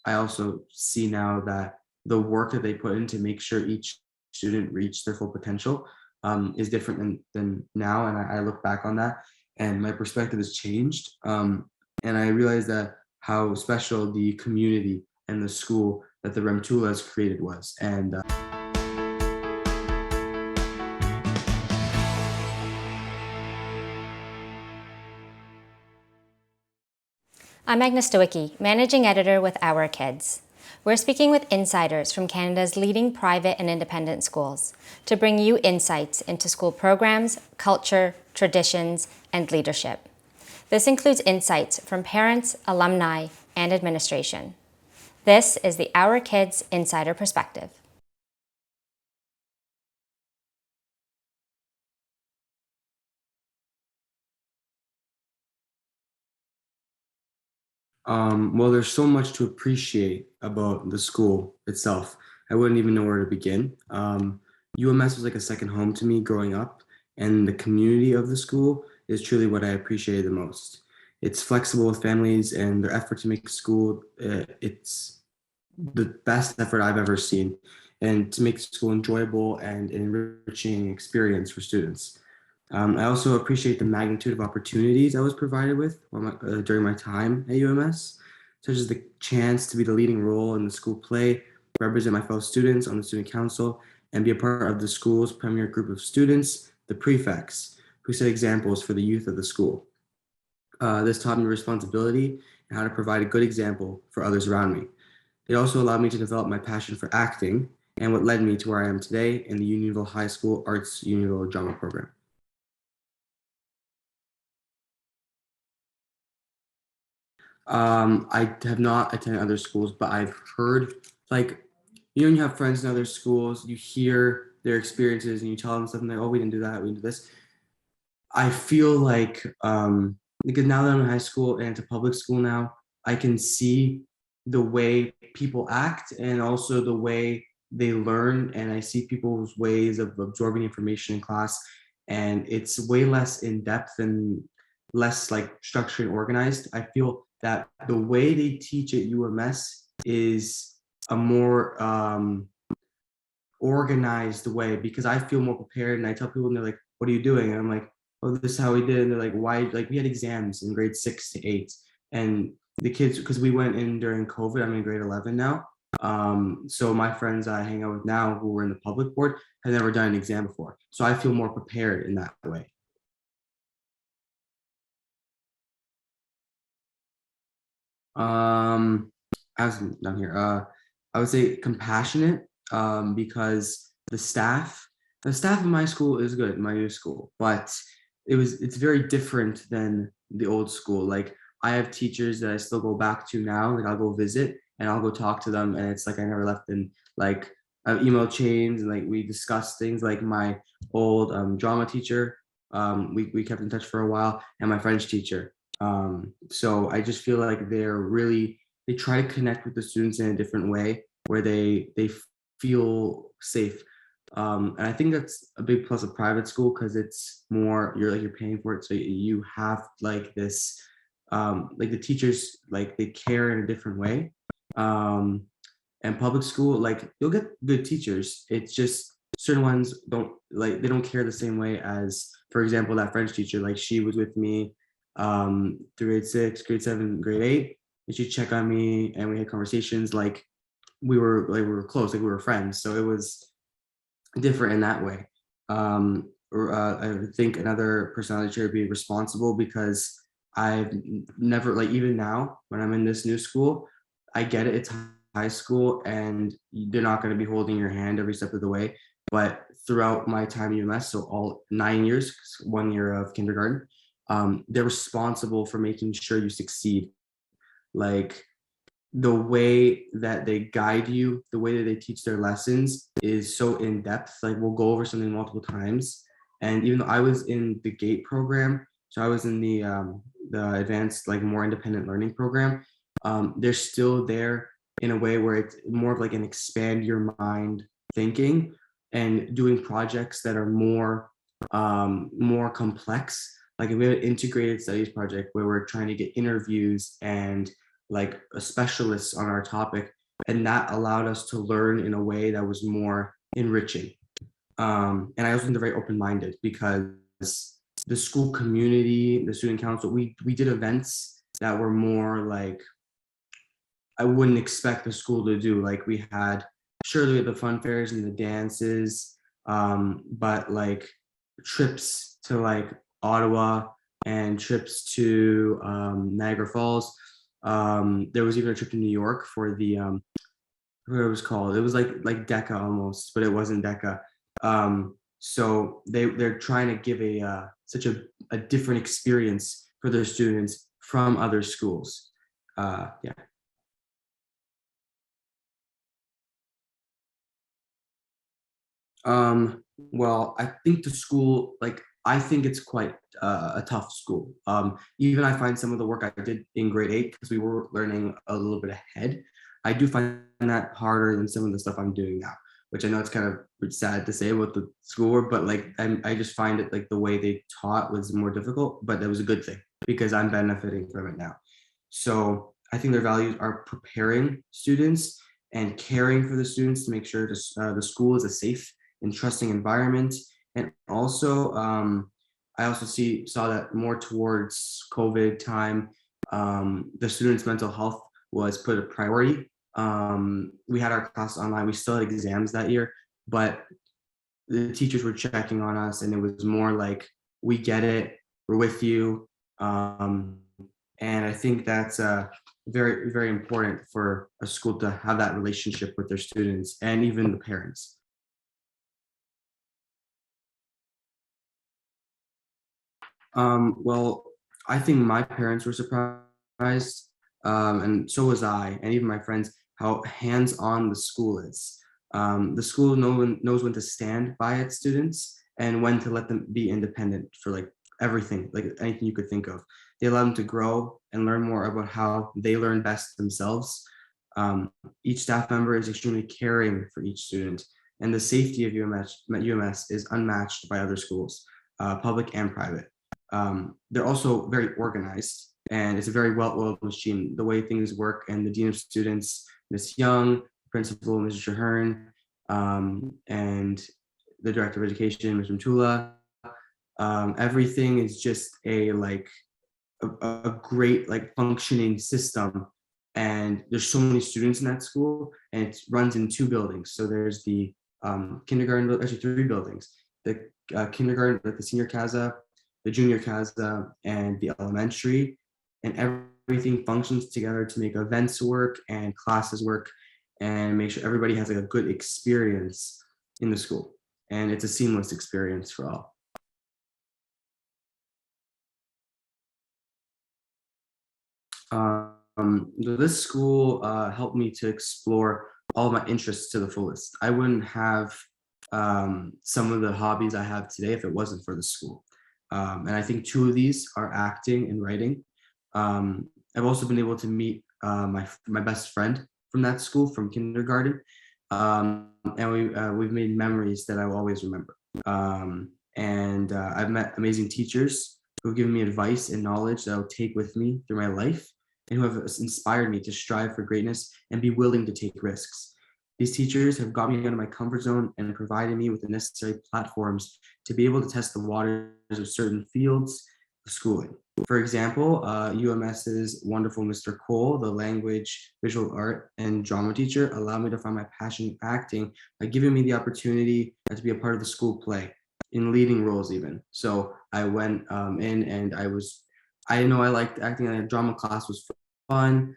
I also see now that the work that they put in to make sure each student reach their full potential is different than now. And I look back on that and my perspective has changed. And I realized that how special the community and the school that the Remtula has created was. And I'm Agnes Stowicki, Managing Editor with Our Kids. We're speaking with insiders from Canada's leading private and independent schools to bring you insights into school programs, culture, traditions, and leadership. This includes insights from parents, alumni, and administration. This is the Our Kids Insider Perspective. well, there's so much to appreciate about the school itself. I wouldn't even know where to begin. UMS was like a second home to me growing up, and the community of the school is truly what I appreciated the most. It's flexible with families, and their effort to make school, it's the best effort I've ever seen, and to make school enjoyable and an enriching experience for students. I also appreciate the magnitude of opportunities I was provided with during my time at UMS, such as the chance to be the leading role in the school play, represent my fellow students on the student council, and be a part of the school's premier group of students, the prefects, who set examples for the youth of the school. This taught me responsibility and how to provide a good example for others around me. It also allowed me to develop my passion for acting and what led me to where I am today in the Unionville High School Arts Unionville Drama Program. I have not attended other schools, but I've heard, like, when you have friends in other schools, you hear their experiences and you tell them something like, oh, we didn't do that, we didn't do this. I feel like, because now that I'm in high school and it's a public school now, I can see the way people act and also the way they learn. And I see people's ways of absorbing information in class. And it's way less in depth and less like structured and organized. I feel that the way they teach at UMS is a more organized way, because I feel more prepared and I tell people and they're like, what are you doing? And I'm like, oh, this is how we did. And they're like, why? Like, we had exams in grade 6 to 8, and the kids, because we went in during COVID, I'm in grade 11 now. So my friends I hang out with now who were in the public board have never done an exam before. So I feel more prepared in that way. I was down here. I would say compassionate, because the staff of my school is good, my new school, but it's very different than the old school. Like, I have teachers that I still go back to now. Like, I'll go visit and I'll go talk to them, and it's like I never left. And like, I have email chains and like we discuss things. Like my old drama teacher, we kept in touch for a while, and my French teacher. So I just feel like they try to connect with the students in a different way where they feel safe. And I think that's a big plus of private school, because it's more, you're paying for it, so you have like this, like the teachers, like they care in a different way. Um, and public school, like you'll get good teachers. It's just certain ones they don't care the same way as, for example, that French teacher. Like, she was with me through grade 6, grade 7, grade 8, and she'd check on me and we had conversations like we were close, like we were friends. So it was different in that way. I think another personality trait would be responsible, because I've never, like, even now when I'm in this new school, I get it, it's high school and they're not going to be holding your hand every step of the way. But throughout my time at UMS, so all 9 years, 1 year of kindergarten, they're responsible for making sure you succeed. Like, the way that they guide you, the way that they teach their lessons is so in depth. Like, we'll go over something multiple times. And even though I was in the GATE program, so I was in the advanced, like, more independent learning program, they're still there in a way where it's more of like an expand your mind thinking, and doing projects that are more complex. Like, if we had an integrated studies project where we're trying to get interviews and like a specialist on our topic, and that allowed us to learn in a way that was more enriching. And I also think they're very open-minded because the school community, the student council, we did events that were more like I wouldn't expect the school to do. Like we had surely the fun fairs and the dances, but like trips to like Ottawa and trips to Niagara Falls. There was even a trip to New York for the what it was called. It was like DECA almost, but it wasn't DECA. So they're trying to give a such a different experience for their students from other schools. Yeah. Well, I think the school, like, I think it's quite a tough school. Even I find some of the work I did in grade 8, because we were learning a little bit ahead, I do find that harder than some of the stuff I'm doing now, which I know it's kind of sad to say about the schoolwork, but like, I just find it like the way they taught was more difficult, but that was a good thing because I'm benefiting from it now. So I think their values are preparing students and caring for the students to make sure the school is a safe and trusting environment. And also, I also saw that more towards COVID time, the students' mental health was put a priority. We had our class online. We still had exams that year, but the teachers were checking on us, and it was more like, "We get it. We're with you." And I think that's very, very important for a school to have that relationship with their students and even the parents. Well, I think my parents were surprised, and so was I, and even my friends, how hands-on the school is. The school knows when to stand by its students and when to let them be independent for like everything, like anything you could think of. They allow them to grow and learn more about how they learn best themselves. Each staff member is extremely caring for each student, and the safety of UMS is unmatched by other schools, public and private. They're also very organized, and it's a very well-oiled machine. The way things work, and the dean of students, Ms. Young, principal, Mr. Trahern, and the director of education, Mr. Mtula. Everything is just a great like functioning system. And there's so many students in that school, and it runs in 2 buildings. So there's the kindergarten, actually 3 buildings. The kindergarten, like the senior casa, the junior casa, and the elementary, and everything functions together to make events work and classes work and make sure everybody has like a good experience in the school. And it's a seamless experience for all. This school helped me to explore all my interests to the fullest. I wouldn't have some of the hobbies I have today if it wasn't for the school. And I think 2 of these are acting and writing. I've also been able to meet my best friend from that school from kindergarten, and we've made memories that I will always remember. And I've met amazing teachers who have given me advice and knowledge that I'll take with me through my life, and who have inspired me to strive for greatness and be willing to take risks. These teachers have got me out of my comfort zone and provided me with the necessary platforms to be able to test the waters of certain fields of schooling. For example, UMS's wonderful Mr. Cole, the language, visual art, and drama teacher, allowed me to find my passion in acting by giving me the opportunity to be a part of the school play in leading roles even. So I went in, and I didn't know I liked acting, and a drama class was fun.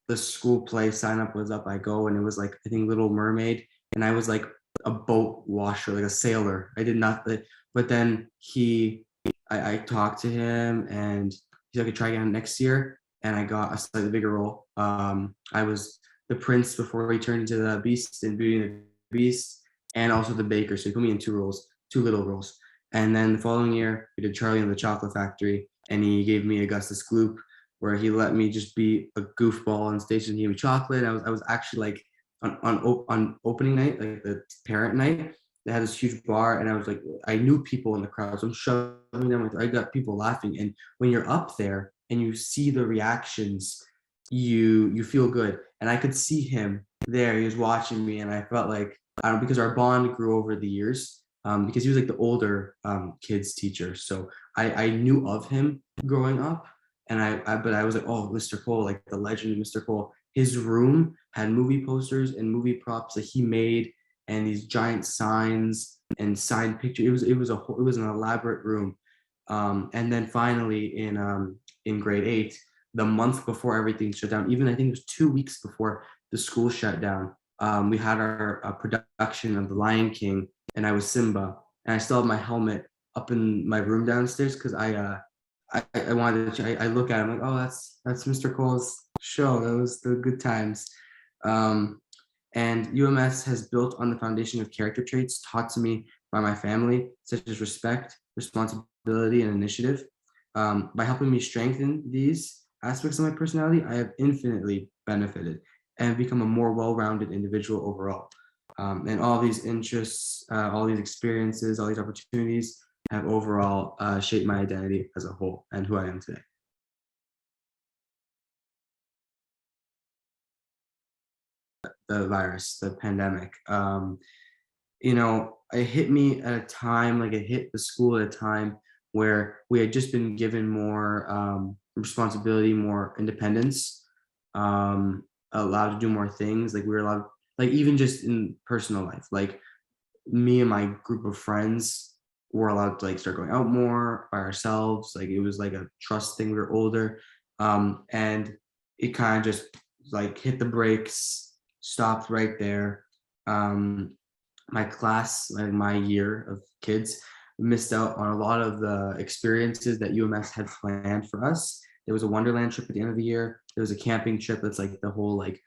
The school play sign up was up, I go, and it was like, I think, Little Mermaid, and I was like a boat washer, like a sailor. I did not, but then I talked to him, and he's like, I could try again next year, and I got a slightly bigger role. I was the prince before he turned into the beast in Beauty and the Beast, and also the baker. So he put me in 2 roles, 2 little roles. And then the following year, we did Charlie and the Chocolate Factory, and he gave me Augustus Gloop, where he let me just be a goofball on stage, and he gave me chocolate. I was actually like on opening night, like the parent night, they had this huge bar, and I was like, I knew people in the crowd, so I'm shoving them. I got people laughing, and when you're up there and you see the reactions, you feel good. And I could see him there. He was watching me, and I felt like, I don't, because our bond grew over the years. Because he was like the older kids teacher, so I knew of him growing up, and but I was like, oh, Mr. Cole, like the legend of Mr. Cole. His room had movie posters and movie props that he made, and these giant signs and signed pictures. It was an elaborate room. And then finally in grade 8, the month before everything shut down, even I think it was 2 weeks before the school shut down, we had our production of The Lion King, and I was Simba, and I still have my helmet up in my room downstairs because I wanted to. I look at him like, oh, that's Mr. Cole's show. That was the good times. Um, and UMS has built on the foundation of character traits taught to me by my family, such as respect, responsibility, and initiative. By helping me strengthen these aspects of my personality, I have infinitely benefited and become a more well-rounded individual overall. And all these interests, all these experiences, all these opportunities have overall shaped my identity as a whole and who I am today. The virus, the pandemic, it hit me at a time, like it hit the school at a time where we had just been given more responsibility, more independence, allowed to do more things. Like we were allowed, like even just in personal life, like me and my group of friends were allowed to like start going out more by ourselves. Like it was like a trust thing. We were older, and it kind of just like hit the brakes, stopped right there. Um, my class, like my year of kids, missed out on a lot of the experiences that UMS had planned for us. There was a Wonderland trip at the end of the year. There was a camping trip that's like the whole like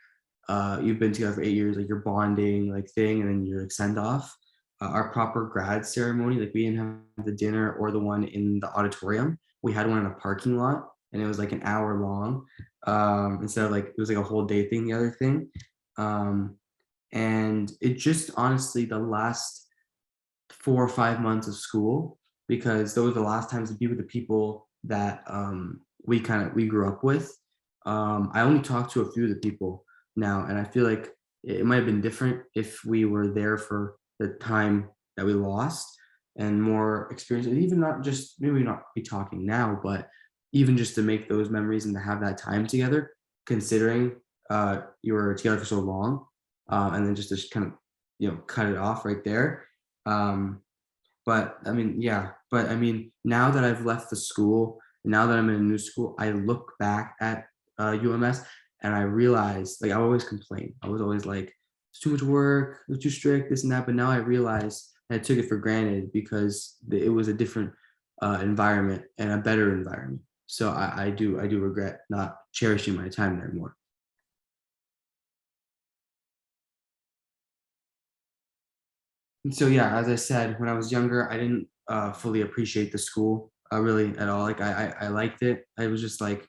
you've been together for 8 years, like your bonding like thing, and then you're like send off. Our proper grad ceremony, like we didn't have the dinner or the one in the auditorium. We had one in a parking lot, and it was like an hour long. Instead of like it was like a whole day thing. The other thing, and it just honestly the last 4 or 5 months of school, because those were the last times to be with the people that we grew up with. I only talked to a few of the people now, and I feel like it might have been different if we were there for the time that we lost and more experience, and even not just maybe not be talking now, but even just to make those memories and to have that time together, considering you were together for so long, and then just to kind of cut it off right there. Um, but I mean, yeah, but I mean, now that I've left the school, now that I'm in a new school, I look back at UMS and I realize, like, I always complain. I was always like, it's too much work, it's too strict, this and that. But now I realize I took it for granted because it was a different environment and a better environment. So I do regret not cherishing my time there more. And so yeah, as I said, when I was younger, I didn't fully appreciate the school really at all. Like I liked it. I was just like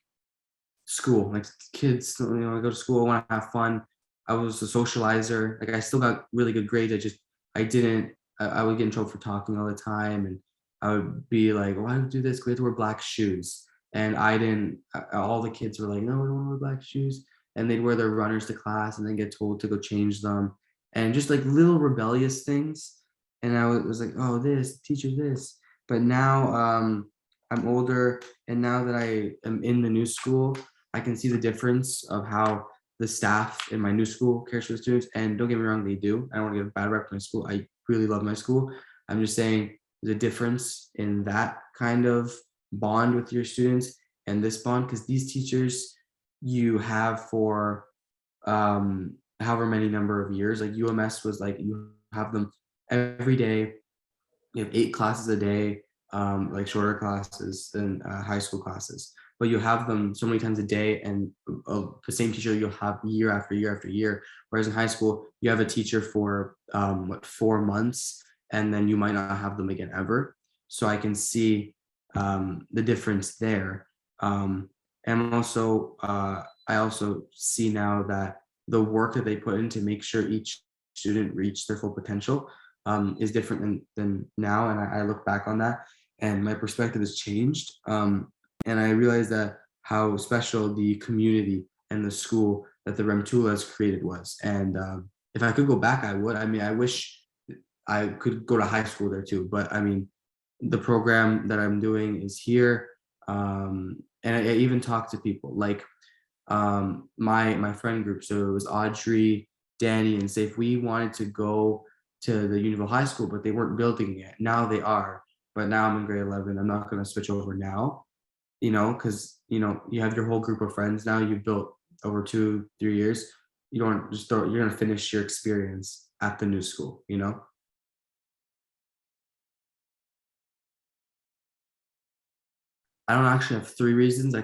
school, like kids. I go to school, I want to have fun. I was a socializer. Like I still got really good grades. I didn't. I would get in trouble for talking all the time, and I would be like, "Why do we do this? We have to wear black shoes." And I didn't. All the kids were like, "No, we don't want to wear black shoes," and they'd wear their runners to class, and then get told to go change them, and just like little rebellious things. And I was like, "Oh, this teacher, this." But now I'm older, and now that I am in the new school, I can see the difference of how the staff in my new school cares for the students. And don't get me wrong, they do. I don't want to give a bad rep to my school. I really love my school. I'm just saying there's a difference in that kind of bond with your students and this bond, because these teachers you have for however many number of years. Like UMS was like you have them every day. You have 8 classes a day, like shorter classes than high school classes. But you have them so many times a day, and the same teacher you'll have year after year after year. Whereas in high school, you have a teacher for 4 months, and then you might not have them again ever. So I can see the difference there. And also, I also see now that the work that they put in to make sure each student reach their full potential is different than now. And I look back on that, and my perspective has changed. And I realized that how special the community and the school that the Remtulas created was. And if I could go back, I would. I mean, I wish I could go to high school there too, but I mean, the program that I'm doing is here. And I even talk to people like my friend group. So it was Audrey, Danny, and Safe. We wanted to go to the Unionville High School, but they weren't building it. Now they are. But now I'm in grade 11. I'm not going to switch over now, because you have your whole group of friends now. You've built over 2-3 years. You don't just throw. You're going to finish your experience at the new school. I don't actually have three reasons. I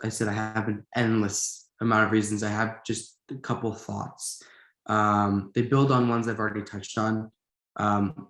said I have an endless amount of reasons. I have just a couple thoughts. They build on ones I've already touched on.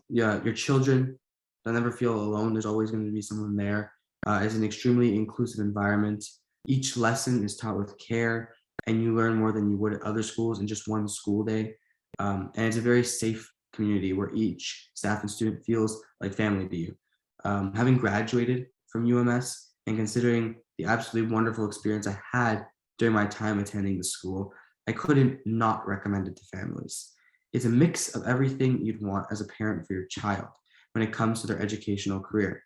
Yeah, your children, they'll never feel alone. There's always going to be someone there. It's an extremely inclusive environment. Each lesson is taught with care, and you learn more than you would at other schools in just one school day. And it's a very safe community where each staff and student feels like family to you. Having graduated from UMS and considering the absolutely wonderful experience I had during my time attending the school, I couldn't not recommend it to families. It's a mix of everything you'd want as a parent for your child when it comes to their educational career.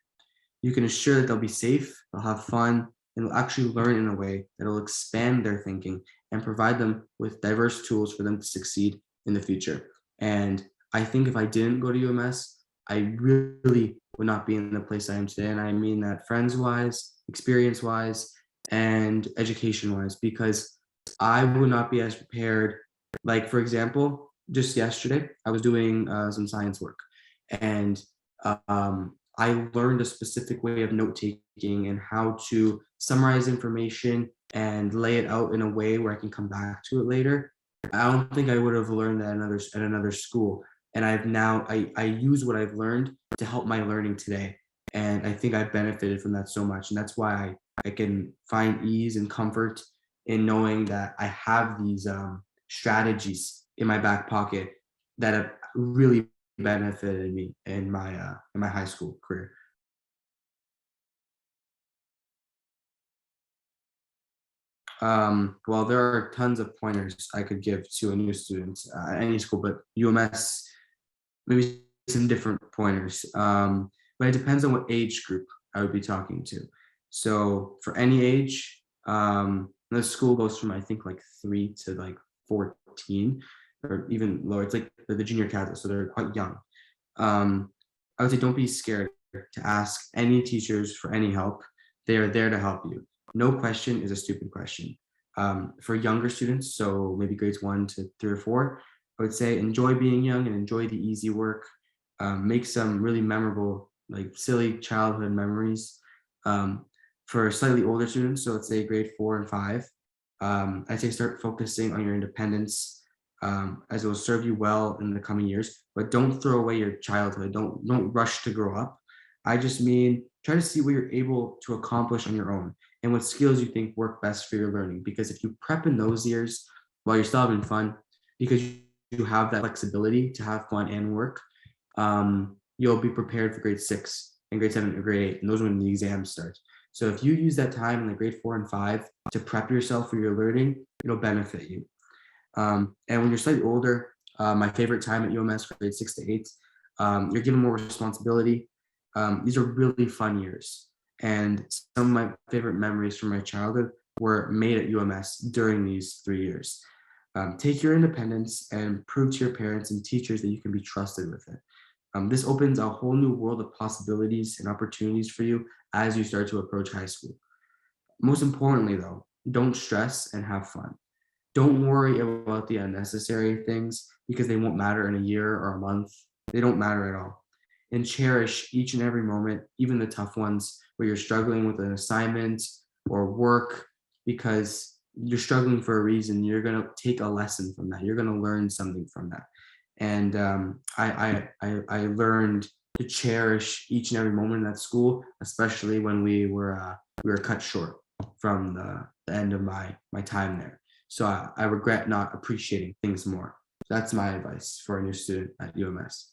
You can assure that they'll be safe, they'll have fun, and they'll actually learn in a way that will expand their thinking and provide them with diverse tools for them to succeed in the future. And I think if I didn't go to UMS, I really would not be in the place I am today. And I mean that friends wise, experience wise, and education wise, because I would not be as prepared. Like, for example, just yesterday, I was doing some science work, and I learned a specific way of note taking and how to summarize information and lay it out in a way where I can come back to it later. I don't think I would have learned that at another school. And I use what I've learned to help my learning today. And I think I've benefited from that so much. And that's why I can find ease and comfort in knowing that I have these strategies in my back pocket that have really benefited me in my high school career. Well, there are tons of pointers I could give to a new student at any school, but UMS, maybe some different pointers. But it depends on what age group I would be talking to. So for any age, the school goes from I think like 3 to like 14 or even lower. It's like the junior cadets, so they're quite young. I would say don't be scared to ask any teachers for any help. They are there to help you. No question is a stupid question. For younger students, so maybe grades 1 to 3 or 4, I would say enjoy being young and enjoy the easy work. Make some really memorable, like silly childhood memories. For slightly older students, so let's say grade 4 and 5, I'd say start focusing on your independence, as it will serve you well in the coming years. But don't throw away your childhood. Don't rush to grow up. I just mean try to see what you're able to accomplish on your own and what skills you think work best for your learning. Because if you prep in those years while you're still having fun, because you have that flexibility to have fun and work, you'll be prepared for grade 6 and grade 7 and grade 8, and those are when the exams start. So if you use that time in the grade 4 and 5 to prep yourself for your learning, it'll benefit you. And when you're slightly older, my favorite time at UMS, grade 6 to 8, you're given more responsibility. These are really fun years. And some of my favorite memories from my childhood were made at UMS during these 3 years. Take your independence and prove to your parents and teachers that you can be trusted with it. This opens a whole new world of possibilities and opportunities for you as you start to approach high school. Most importantly, though, don't stress and have fun. Don't worry about the unnecessary things because they won't matter in a year or a month. They don't matter at all. And cherish each and every moment, even the tough ones where you're struggling with an assignment or work, because you're struggling for a reason. You're going to take a lesson from that. You're going to learn something from that. And I learned to cherish each and every moment in that school, especially when we were cut short from the end of my time there. So I regret not appreciating things more. That's my advice for a new student at UMS.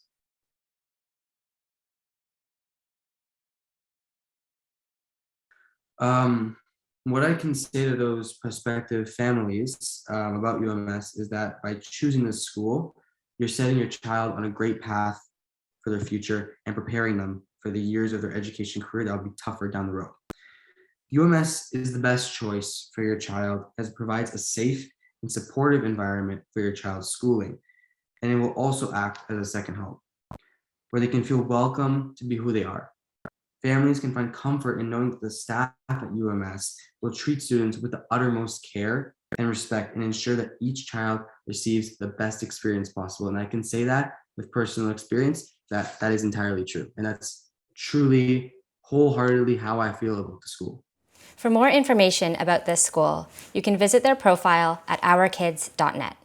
What I can say to those prospective families about UMS is that by choosing this school, you're setting your child on a great path for their future and preparing them for the years of their education career that will be tougher down the road. UMS is the best choice for your child as it provides a safe and supportive environment for your child's schooling, and it will also act as a second home where they can feel welcome to be who they are. Families can find comfort in knowing that the staff at UMS will treat students with the uttermost care and respect and ensure that each child receives the best experience possible. And I can say that with personal experience that that is entirely true. And that's truly, wholeheartedly how I feel about the school. For more information about this school, you can visit their profile at ourkids.net.